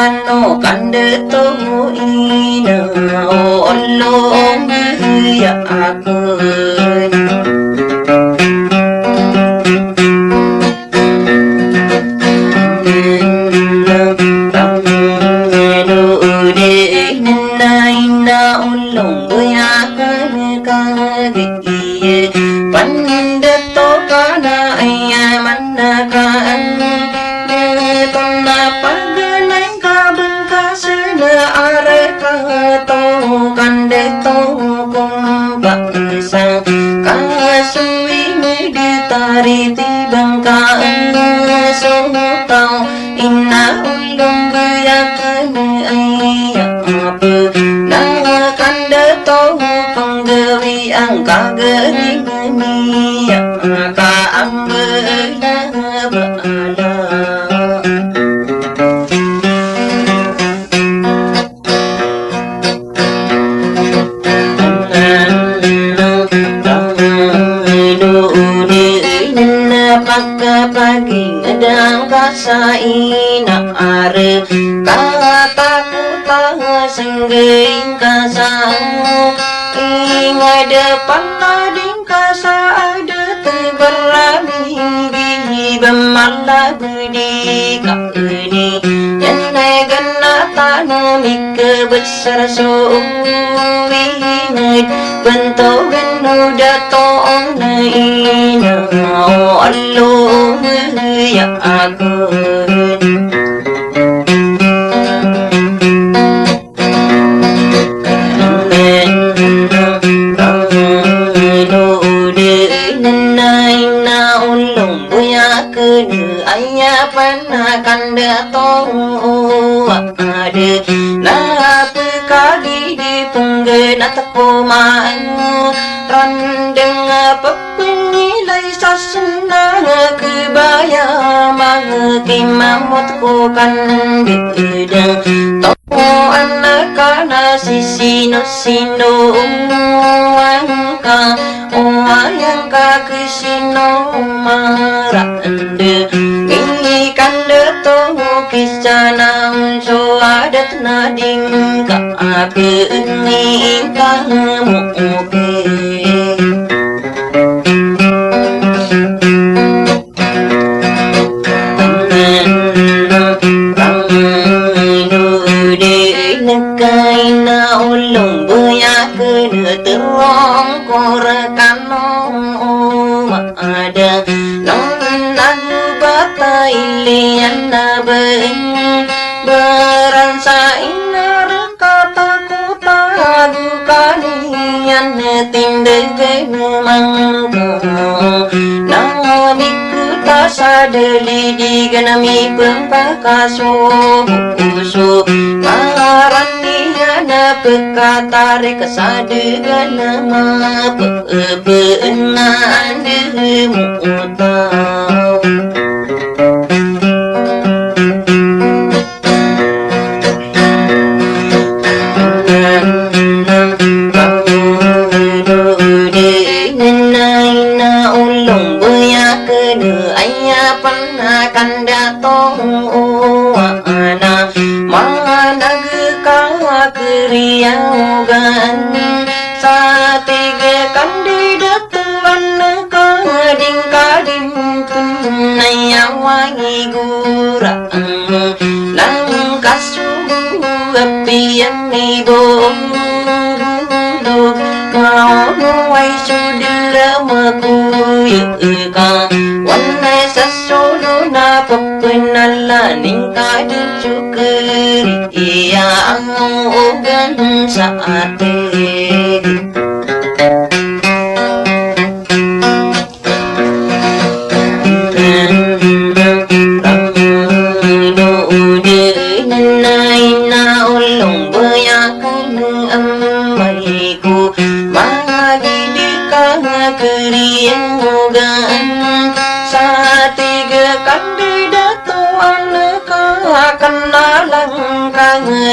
mano kande to ina olong ya aku tari tibang kaan sumutaw ina ulong bayakan ay apa nakakanda to panggawi ang kagaling niya kaambala baala paging adang kasa inaare katakutan senggeing kasang ingay depan ading kasa ada teberami bemala budi kaini yanay gana tanamik besar suwingay bentogan udah toong na ina Allah ya aku kanda tong ada napa kagi di penggen atau maan randeng apa penilai sasana kebaya mangkimamot ko kan bidang to anak kana sisino sino angka yang ka kesino marande kanda to kisana so adat nading ka ni kamu kaina ulung buya kena terong korekan ada non lagu bata ilian nabeng beransa inar kata kota kanian tindeg memangka namiku tak sadeli diganami pempakaso bukusu marani ana pekatare kesadegan nama peenan demutau kanda tong ana mana ka kriyagan sa tiga kandidat tuan ka ding kading tunayawai gurang nang kasu apian ni bom kau nuai sudila makuyuka wanai sasolo na papenala ningka dicukeri iya ugan saate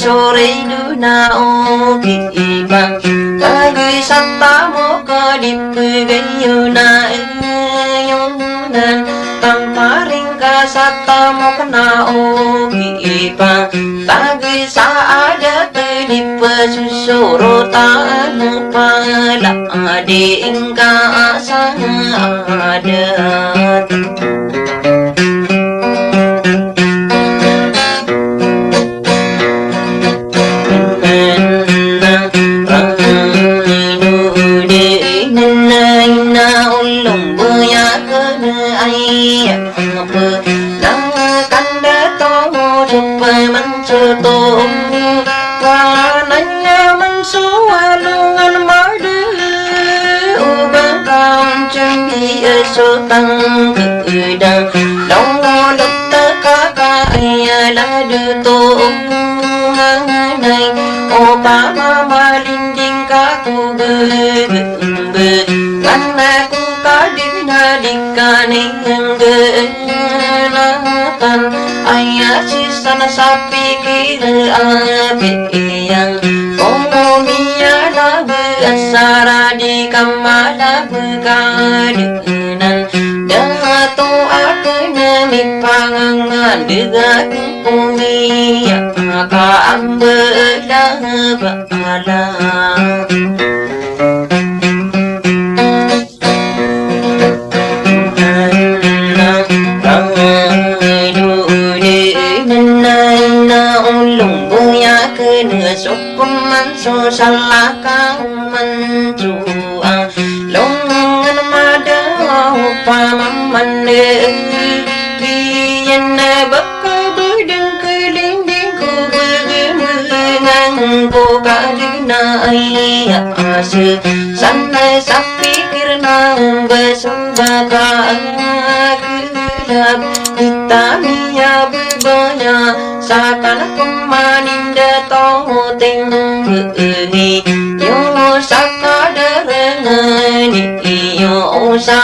sore duna oki ibang lagi santa mo kadip gayuna yunan tanpa ringka sata mo kena oki ibang saada di pesusuro tanah pala adingka saada số tăng cự đăng đông ngô đất tơ cá ca ai la đưa tô ngang này ô ba ma linh đinh cá cu bơ bơ ngăn na cu cá đinh na đinh ca này ngang bơ na tan ai si sana sapi kira api yang komo miya la bơ asara di kamala bơ ka pangangan dengan umi ka ambelah bala so salah kau mencua longan mada upa mamane cô cả đi nai asu sanai sapi kirna be sumba ka kulab kita miya bubanya sakana kumaninda to ting ngi yo sakada rengani yo sa